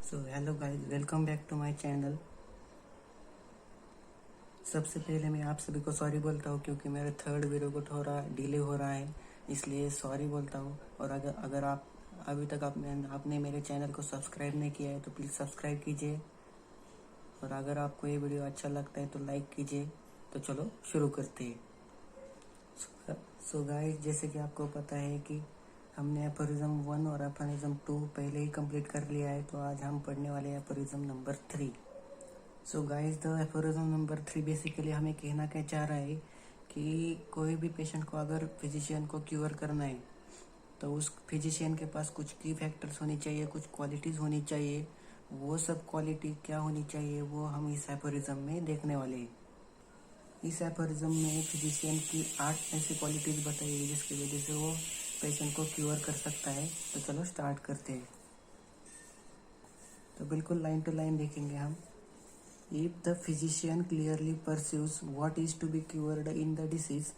So hello guys, welcome back to my channel. सबसे पहले मैं आप सभी को सॉरी बोलता हूँ क्योंकि मेरा थर्ड वीडियो को थोड़ा डिले हो रहा है, इसलिए सॉरी बोलता हूँ। और अगर आप अभी तक आपने मेरे चैनल को सब्सक्राइब नहीं किया है तो प्लीज़ सब्सक्राइब कीजिए। और अगर आपको ये वीडियो अच्छा लगता है तो लाइक कीजिए। तो चलो शुरू करते हैं। सो गाइस, जैसे कि आपको पता है कि हमने एफोरिज्म 1 और एफोरिज्म 2 पहले ही कंप्लीट कर लिया है, तो आज हम पढ़ने वाले हैं aphorism number 3। So guys, the aphorism number 3 basically हमें कहना क्या चाह रहा है कि कोई भी पेशेंट को अगर फिजिशियन को क्योर करना है तो उस फिजिशियन के पास कुछ की फैक्टर्स होनी चाहिए, कुछ क्वालिटीज़ होनी चाहिए। वो सब क्वालिटी क्या होनी चाहिए वो हम इस एफोरिज्म में देखने वाले हैं। इस एफोरिज्म में फिजिशियन की 8 ऐसी क्वालिटीज़ बताई है जिसकी वजह से वो पेशेंट को क्योर कर सकता है। तो चलो स्टार्ट करते हैं। तो बिल्कुल लाइन टू लाइन देखेंगे हम। If the physician clearly perceives what is to be cured in the disease,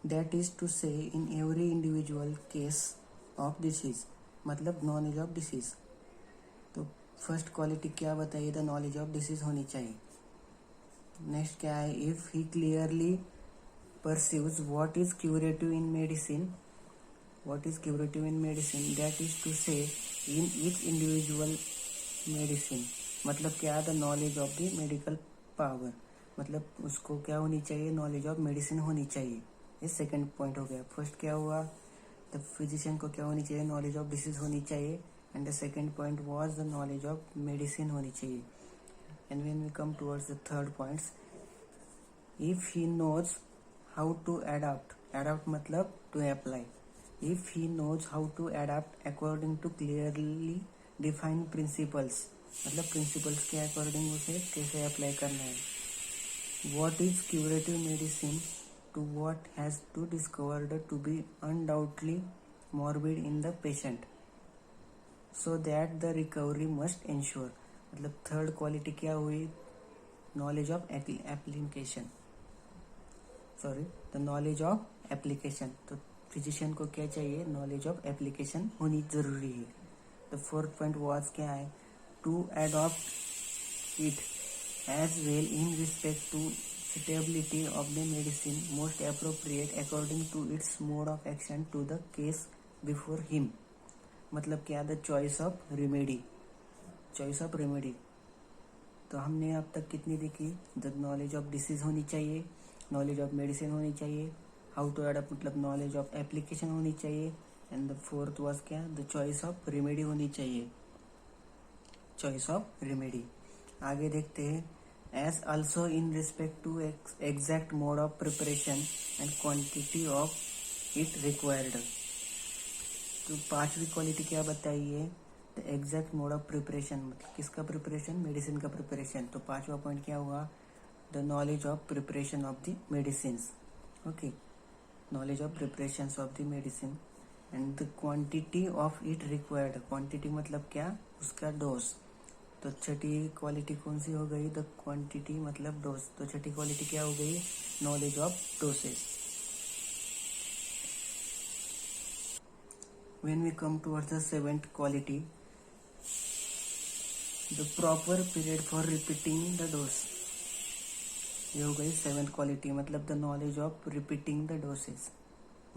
that is to say in every individual case of disease, मतलब knowledge of disease। तो फर्स्ट क्वालिटी क्या बताइए, the knowledge of disease होनी चाहिए। Next क्या है, if he clearly perceives what is curative in medicine, that is to say in each individual medicine, मतलब क्या, the knowledge of the medical power, मतलब उसको क्या होनी चाहिए, नॉलेज ऑफ मेडिसिन होनी चाहिए। ये सेकंड पॉइंट हो गया। फर्स्ट क्या हुआ, द फिजिशियन को क्या होनी चाहिए, नॉलेज ऑफ डिसीज होनी चाहिए। And the second point was the knowledge of medicine होनी चाहिए। And when we come towards the third points, if he knows how to adopt मतलब to apply. If he knows how to adopt according to clearly defined principles, मतलब principles के according उसे कैसे apply करना है। What is curative medicine to what has to discovered to be undoubtedly morbid in the patient, so that the recovery must ensure. मतलब third quality क्या हुई, knowledge of application, the knowledge of application. तो physician को क्या चाहिए, knowledge of application होनी जरूरी है। द फोर्थ पॉइंट वाज क्या है, to adopt it as well in respect to suitability of the medicine most appropriate according to its mode of action to the case before him, मतलब क्या, the choice of remedy. तो हमने अब तक कितनी देखी, द नॉलेज ऑफ डिसीज होनी चाहिए, नॉलेज ऑफ मेडिसिन होनी चाहिए, हाउ टू अडॉप्ट मतलब नॉलेज ऑफ एप्लीकेशन होनी चाहिए, एंड द फोर्थ वाज क्या, द चॉइस ऑफ रेमेडी होनी चाहिए, चॉइस ऑफ रेमेडी। आगे देखते हैं, as also in respect to exact mode of preparation and quantity of it required. तो पांचवी क्वालिटी क्या बताइए, the exact mode of preparation, मतलब किसका प्रिपरेशन, मेडिसिन का प्रिपरेशन। तो पांचवा पॉइंट क्या हुआ, the knowledge of preparation of the medicine. Okay, knowledge of preparation of the medicine and the quantity of it required. Quantity मतलब क्या, उसका डोज। तो छठी क्वालिटी कौन सी हो गई, द क्वांटिटी मतलब डोज। तो छठी क्वालिटी क्या हो गई, knowledge of dosage. When we come towards the seventh quality, the proper period for repeating the dose. ये हो गई सेवेंथ क्वालिटी, मतलब the knowledge of repeating the dosage,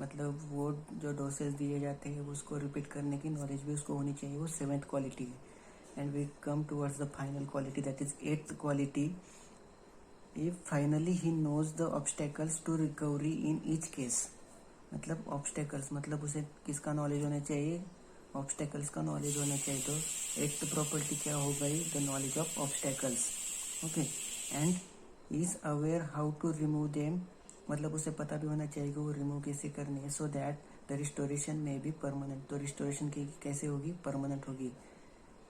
मतलब वो जो डोसेज दिए जाते हैं उसको रिपीट करने की नॉलेज भी उसको होनी चाहिए, वो सेवेंथ क्वालिटी है। And we come towards the final quality, that is eighth quality, if finally he knows the obstacles to recovery in each case। मतलब ऑब्स्टेकल्स मतलब उसे किसका नॉलेज होना चाहिए, ऑब्स्टेकल्स का नॉलेज होना चाहिए। तो एट्थ प्रॉपर्टी क्या हो गई, the knowledge of obstacles. Okay, and is aware how to remove them, मतलब उसे पता भी होना चाहिए कि वो रिमूव कैसे करनी है, सो दैट द रिस्टोरेशन में भी परमानेंट। तो रिस्टोरेशन की कैसे होगी, परमानेंट होगी।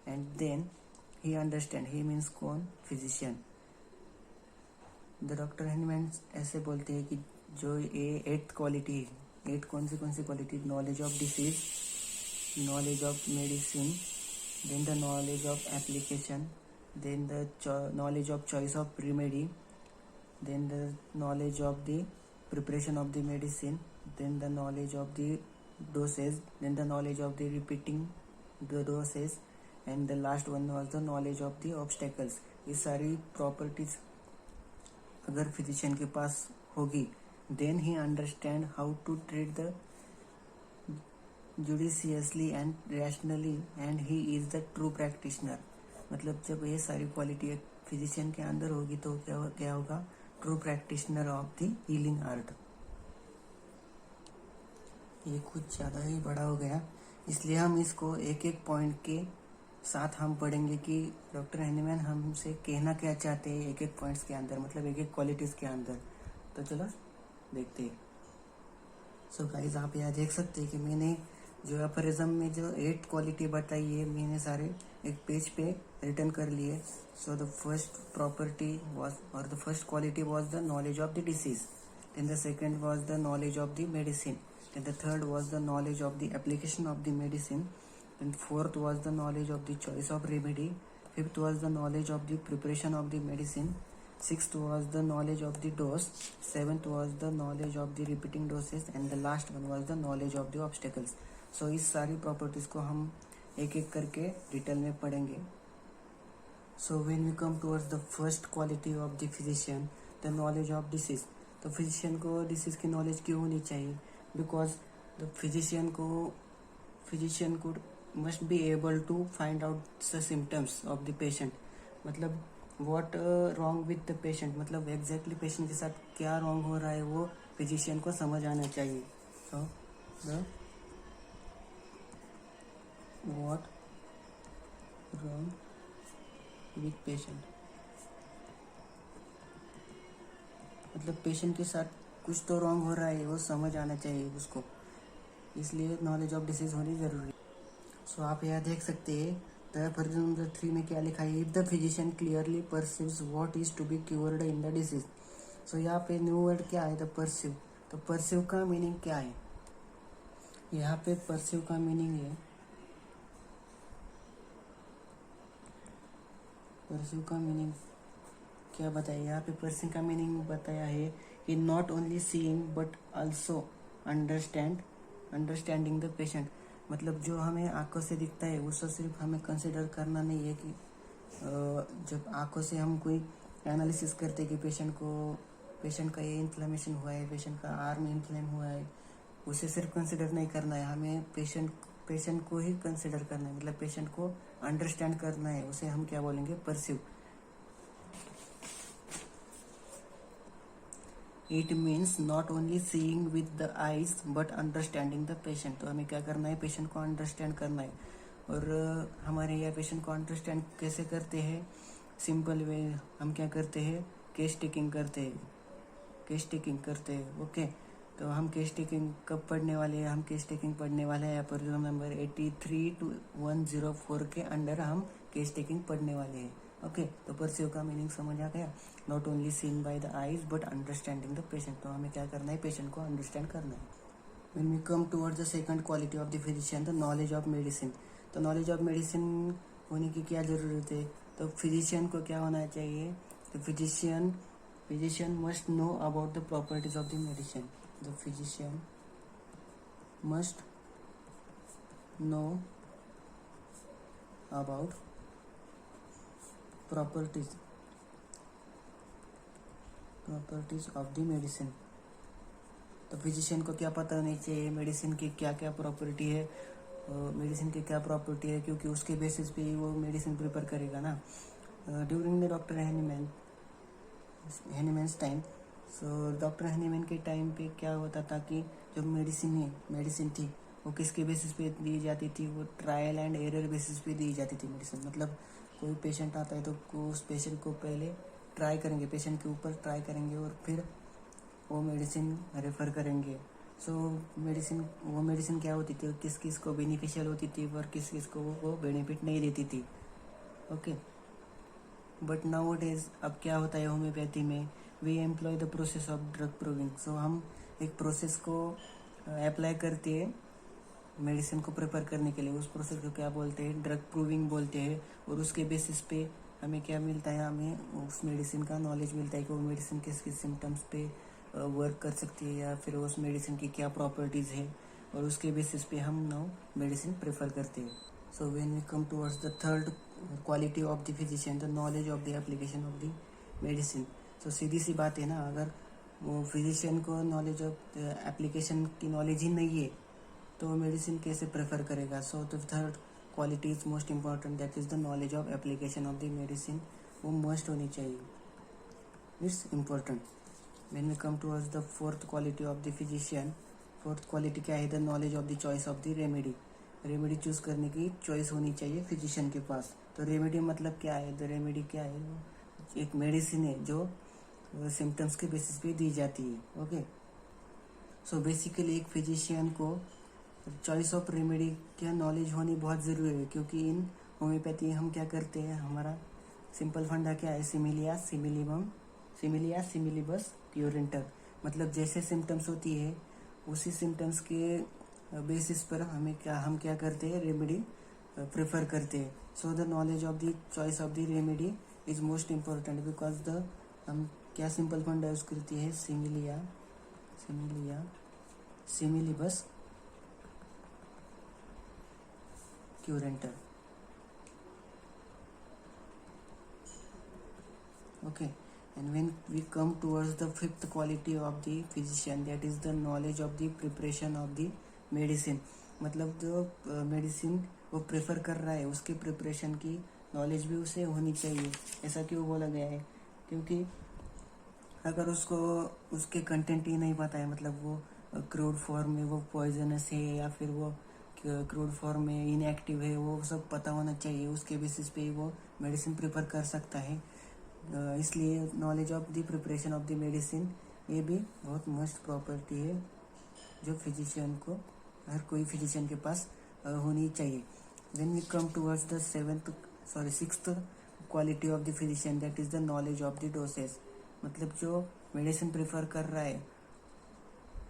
And then he understand, he means कौन, फिजिशियन। द डॉक्टर हैंडमैन ऐसे बोलते हैं कि जो ये एट्थ क्वालिटी, एट कौन सी quality, knowledge of disease, knowledge of medicine, then the knowledge of application, then the knowledge of choice of remedy, then the knowledge of the preparation of the medicine, then the knowledge of the dosage, then the knowledge of the repeating the dosage, and the last one was the knowledge of the obstacles. ये सारी properties अगर physician के पास होगी, then he understand how to treat the judiciously and rationally and he is the true practitioner. मतलब जब ये सारी क्वालिटी एक फिजिशियन के अंदर होगी तो क्या होगा, true practitioner of the healing art. ये कुछ ज़्यादा ही बड़ा हो गया, इसलिए हम इसको एक एक पॉइंट के साथ हम पढ़ेंगे कि डॉक्टर हैनीमैन हमसे कहना क्या चाहते हैं एक एक पॉइंट्स के अंदर, मतलब एक एक क्वालिटीज़ के अंदर। तो चलो देखते हैं। सो गाइज, आप यहाँ देख सकते हैं कि मैंने जो एफरिज्म में जो 8 क्वालिटी बताई है, मैंने सारे एक पेज पे रिटर्न कर लिए। So the first property was और the first quality was the knowledge of the disease, then the second was the knowledge of the medicine, then the third was the knowledge of the application of the medicine, then fourth was the knowledge of the choice of remedy, fifth was the knowledge of the preparation of the medicine, sixth was the knowledge of the dose, seventh was the knowledge of the repeating doses, and the last one was the knowledge of the obstacles. So इस सारी properties को हम एक एक करके detail में पढ़ेंगे। So when we come towards the first quality of the physician, the knowledge of disease, तो फिजिशियन को डिसीज की नॉलेज क्यों होनी चाहिए? Because the physician could must be able to find out the symptoms of the patient, मतलब what wrong with the patient, मतलब exactly patient के साथ क्या रॉन्ग हो रहा है वो फिजिशियन को समझ आना चाहिए। So the what wrong with patient, मतलब पेशेंट के साथ कुछ तो रॉन्ग हो रहा है वो समझ आना चाहिए उसको, इसलिए नॉलेज ऑफ डिसीज होनी जरूरी है। सो आप यहाँ देख सकते हैं द फॉर नंबर 3 में क्या लिखा है, if the physician clearly perceives what is to be cured in the disease. So यहाँ पे न्यू वर्ड क्या है, द परसीव। तो परसीव का मीनिंग क्या है, यहाँ पे परसीव का मीनिंग है, परसीव का मीनिंग क्या बताया, यहाँ पे परसीव का मीनिंग बताया है कि not only seeing but also understanding the patient. मतलब जो हमें आंखों से दिखता है उसको सिर्फ हमें कंसिडर करना नहीं है कि जब आंखों से हम कोई एनालिसिस करते हैं कि पेशेंट का ये इन्फ्लेमेशन हुआ है, पेशेंट का आर्म इन्फ्लेम हुआ है, उसे सिर्फ कंसिडर नहीं करना है, हमें पेशेंट को ही कंसिडर करना है, मतलब पेशेंट को अंडरस्टैंड करना है, उसे हम क्या बोलेंगे, perceive. It means not only seeing with the eyes but understanding the patient. तो हमें क्या करना है, पेशेंट को अंडरस्टैंड करना है। और हमारे यहाँ पेशेंट को अंडरस्टैंड कैसे करते हैं, सिंपल वे, हम क्या करते हैं, केस टेकिंग करते हैं। ओके, तो हम केस टेकिंग कब पढ़ने वाले हैं, हम केस टेकिंग पढ़ने वाले हैं पर नंबर 83 to 104 के अंडर हम केस टेकिंग पढ़ने वाले हैं। ओके, तो परसीव का मीनिंग समझ आ गया, not only seen by the eyes but understanding the patient. तो हमें क्या करना है, पेशेंट को अंडरस्टैंड करना है। When we come towards the second quality of the physician, the knowledge of medicine. तो नॉलेज ऑफ मेडिसिन होने की क्या जरूरत है, तो फिजिशियन को क्या होना चाहिए, तो physician must know about the properties of the medicine. The physician must know about properties of the medicine. तो फिजिशियन को क्या पता होनी चाहिए, मेडिसिन की क्या क्या प्रॉपर्टी है, क्योंकि उसके बेसिस पे वो मेडिसिन प्रिपेयर करेगा ना। During the doctor Hahnemann's time, so doctor Hahnemann के टाइम पे क्या होता था कि जो मेडिसिन थी वो किसके बेसिस पे दी जाती थी, वो ट्रायल एंड एरर बेसिस पे दी जाती थी मेडिसिन। मतलब कोई पेशेंट आता है तो उस पेशेंट को पहले ट्राई करेंगे, पेशेंट के ऊपर ट्राई करेंगे और फिर वो मेडिसिन रेफर करेंगे। सो वो मेडिसिन क्या होती थी, किस किस को बेनिफिशियल होती थी और किस किस को वो बेनिफिट नहीं देती थी। ओके, बट नाउ डेज अब क्या होता है होम्योपैथी में, we employ the process of drug proving. So हम एक प्रोसेस को अप्लाई करते हैं मेडिसिन को प्रिपेयर करने के लिए, उस प्रोसेस को क्या बोलते हैं, ड्रग प्रूविंग बोलते हैं। और उसके बेसिस पे हमें क्या मिलता है, हमें उस मेडिसिन का नॉलेज मिलता है कि वो मेडिसिन किस किस सिम्टम्स पे वर्क कर सकती है या फिर उस मेडिसिन की क्या प्रॉपर्टीज़ है, और उसके बेसिस पे हम नाउ मेडिसिन प्रेफर करते हैं। So when we come towards the third quality of the physician, the knowledge of the application of the medicine. So सीधी सी बात है ना, अगर वो फिजिशियन को नॉलेज ऑफ एप्लीकेशन की नॉलेज ही नहीं है तो वो मेडिसिन कैसे प्रेफर करेगा. So the third quality is most important, that is the knowledge of application of the medicine. वो मस्ट होनी चाहिए, it's important. When we come towards the fourth quality of the physician, fourth quality क्या है? The knowledge of the choice of the remedy. Remedy choose करने की choice होनी चाहिए physician के पास. तो रेमेडी मतलब क्या है? द रेमेडी क्या है? एक मेडिसिन है जो सिम्टम्स के बेसिस पे दी जाती है. ओके, सो बेसिकली एक फिजिशियन को चॉइस ऑफ रेमेडी का नॉलेज होनी बहुत ज़रूरी है, क्योंकि इन होम्योपैथी हम क्या करते हैं, हमारा सिंपल फंडा क्या है? Similia similibus, similia similibus curentur. मतलब जैसे सिम्टम्स होती है उसी सिम्टम्स के बेसिस पर हम क्या करते हैं? रेमेडी प्रेफर करते हैं. So the knowledge of the choice of the remedy is most important, because the हम क्या सिंपल फंडा यूज करती है? Similia similia similibus curentur. Okay, and when we come towards the fifth quality of the physician, that is the knowledge of the preparation of the medicine. मतलब जो medicine वो prefer कर रहा है उसके प्रिपरेशन की नॉलेज भी उसे होनी चाहिए. ऐसा क्यों बोला गया है? क्योंकि अगर उसको उसके कंटेंट ही नहीं पता है, मतलब वो क्रूड फॉर्म में वो पॉइजनस है या फिर वो क्रूड फॉर्म में इनएक्टिव है, वो सब पता होना चाहिए. उसके बेसिस पे वो मेडिसिन प्रिपेयर कर सकता है. इसलिए knowledge of the preparation of the medicine ये भी बहुत मस्ट प्रॉपर्टी है जो फिजिशियन को, हर कोई फिजिशियन के पास होनी चाहिए. When we come towards the sixth quality of the physician, that is the knowledge of the dosage. मतलब जो मेडिसिन प्रेफर कर रहा है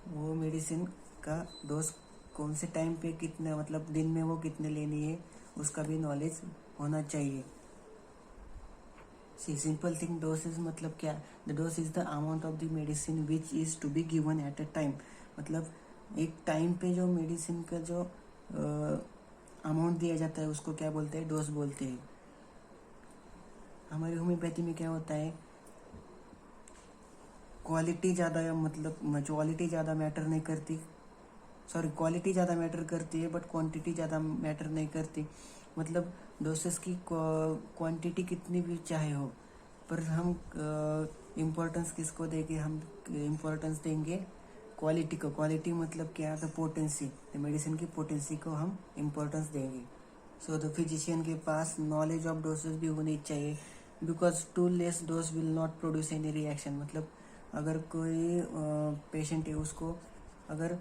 वो मेडिसिन का डोज कौन से टाइम पे कितना, मतलब दिन में वो कितने लेनी है, उसका भी नॉलेज होना चाहिए. सी सिंपल थिंग, डोसेज मतलब क्या? The dose is the amount of the medicine which is to be given at a time. मतलब एक टाइम पे जो मेडिसिन का जो अमाउंट दिया जाता है उसको क्या बोलते हैं? डोज बोलते हैं. हमारी होम्योपैथी में क्या होता है? क्वालिटी ज़्यादा, मतलब क्वालिटी ज़्यादा मैटर नहीं करती, सॉरी क्वालिटी ज़्यादा मैटर करती है बट क्वांटिटी ज़्यादा मैटर नहीं करती. मतलब डोसेस की क्वांटिटी कितनी भी चाहे हो, पर हम इम्पोर्टेंस किसको देंगे? हम इम्पोर्टेंस देंगे क्वालिटी को. क्वालिटी मतलब क्या? द पोटेंसी, मेडिसिन की पोटेंसी को हम इम्पोर्टेंस देंगे. सो द फिजिशियन के पास नॉलेज ऑफ डोसेज भी होनी चाहिए, because too less dose will not produce any reaction. मतलब अगर कोई पेशेंट है उसको अगर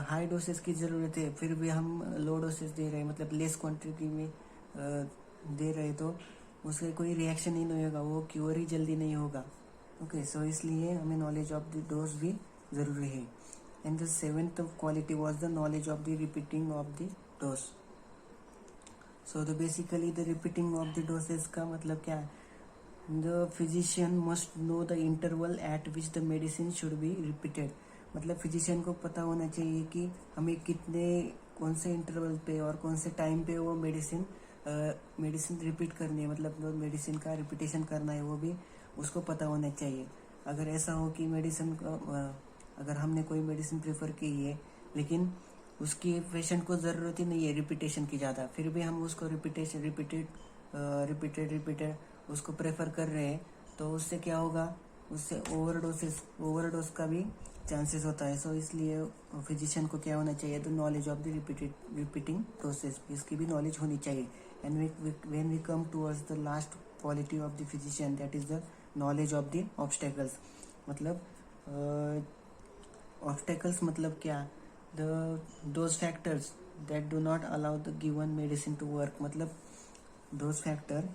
हाई डोसेज की ज़रूरत है फिर भी हम लो डोसेज दे रहे हैं, मतलब लेस क्वांटिटी में दे रहे, तो उसके कोई रिएक्शन ही नहीं होगा, वो क्योर ही जल्दी नहीं होगा. ओके, सो इसलिए हमें नॉलेज ऑफ द डोज भी ज़रूरी है. And the seventh quality was the knowledge of the repeating of the dose. So the basically the repeating of the dosage का मतलब क्या है? The physician must know the interval eight which the medicine should be repeated. मतलब physician को पता होना चाहिए कि हमें कौन से इंटरवल पे और कौन से टाइम पे वो मेडिसिन रिपीट करनी है, मतलब मेडिसिन का रिपीटेशन करना है, वो भी उसको पता होना चाहिए. अगर ऐसा हो कि अगर हमने कोई मेडिसिन प्रेफर की है लेकिन उसकी पेशेंट को ज़रूरत ही नहीं है रिपीटेशन की ज़्यादा, फिर भी हम उसको रिपीटेड उसको प्रेफर कर रहे हैं, तो उससे क्या होगा? उससे ओवरडोज का भी चांसेस होता है. सो इसलिए फिजिशियन को क्या होना चाहिए? The knowledge of the repeating process, इसकी भी नॉलेज होनी चाहिए. And when we come towards the last quality of the physician, that is the knowledge of the obstacles. मतलब ऑब्स्टेकल्स मतलब क्या? Those factors that do not allow the given medicine to work. मतलब those factor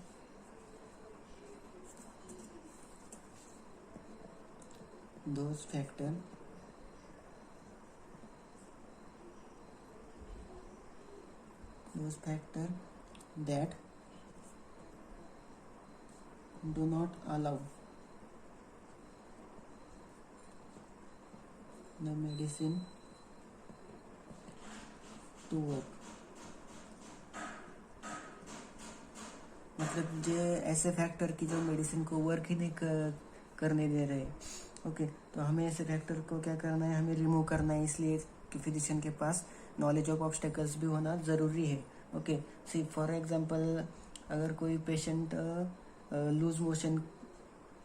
that do not allow the medicine to work. मतलब जो ऐसे factor की जो medicine को वर्क ही नहीं करने दे रहे। ओके, तो हमें ऐसे फैक्टर को क्या करना है, हमें रिमूव करना है। इसलिए कि फिजिशियन के पास नॉलेज ऑफ ऑब्स्टेकल्स भी होना ज़रूरी है। ओके, सी फॉर एग्जांपल अगर कोई पेशेंट लूज मोशन,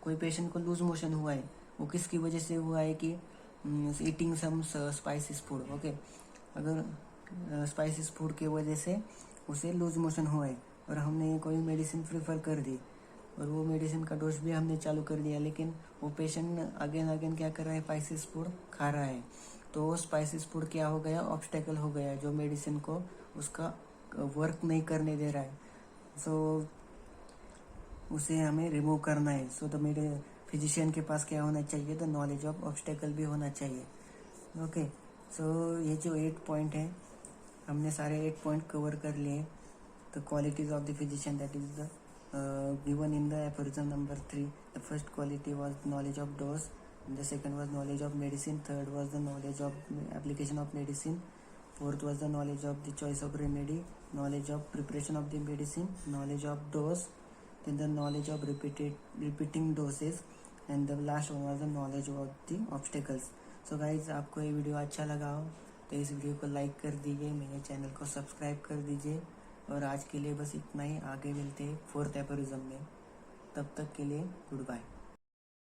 कोई पेशेंट को लूज मोशन हुआ है, वो किसकी वजह से हुआ है कि eating some spices food. Okay, अगर स्पाइसिस फूड की वजह से उसे लूज मोशन हुआ है और हमने कोई मेडिसिन प्रेफर कर दी और वो मेडिसिन का डोज भी हमने चालू कर दिया, लेकिन वो पेशेंट अगेन अगेन क्या कर रहा है, स्पाइसिस फूड खा रहा है, तो वो स्पाइसिस फूड क्या हो गया, ऑब्स्टेकल हो गया, जो मेडिसिन को उसका वर्क नहीं करने दे रहा है। सो उसे हमें रिमूव करना है। सो तो मेरे फिजिशियन के पास क्या होना चाहिए, द नॉलेज ऑफ ऑब्स्टेकल भी होना चाहिए। ओके, सो ये जो 8 पॉइंट है, हमने सारे 8 पॉइंट कवर कर लिए। The qualities of the physician, that is the given in the aphorism number 3. The first quality was knowledge of dose, the second was knowledge of medicine, third was the knowledge of application of medicine, fourth was the knowledge of the choice of remedy, knowledge of preparation of the medicine, knowledge of dose, then the knowledge of repeating doses, and the last one was the knowledge of the obstacles. So guys, आपको ये video अच्छा लगा हो तो इस video को like कर दीजिए, मेरे चैनल को सब्सक्राइब कर दीजिए, और आज के लिए बस इतना ही। आगे मिलते हैं 4th एपोरिज्म में, तब तक के लिए गुड बाय।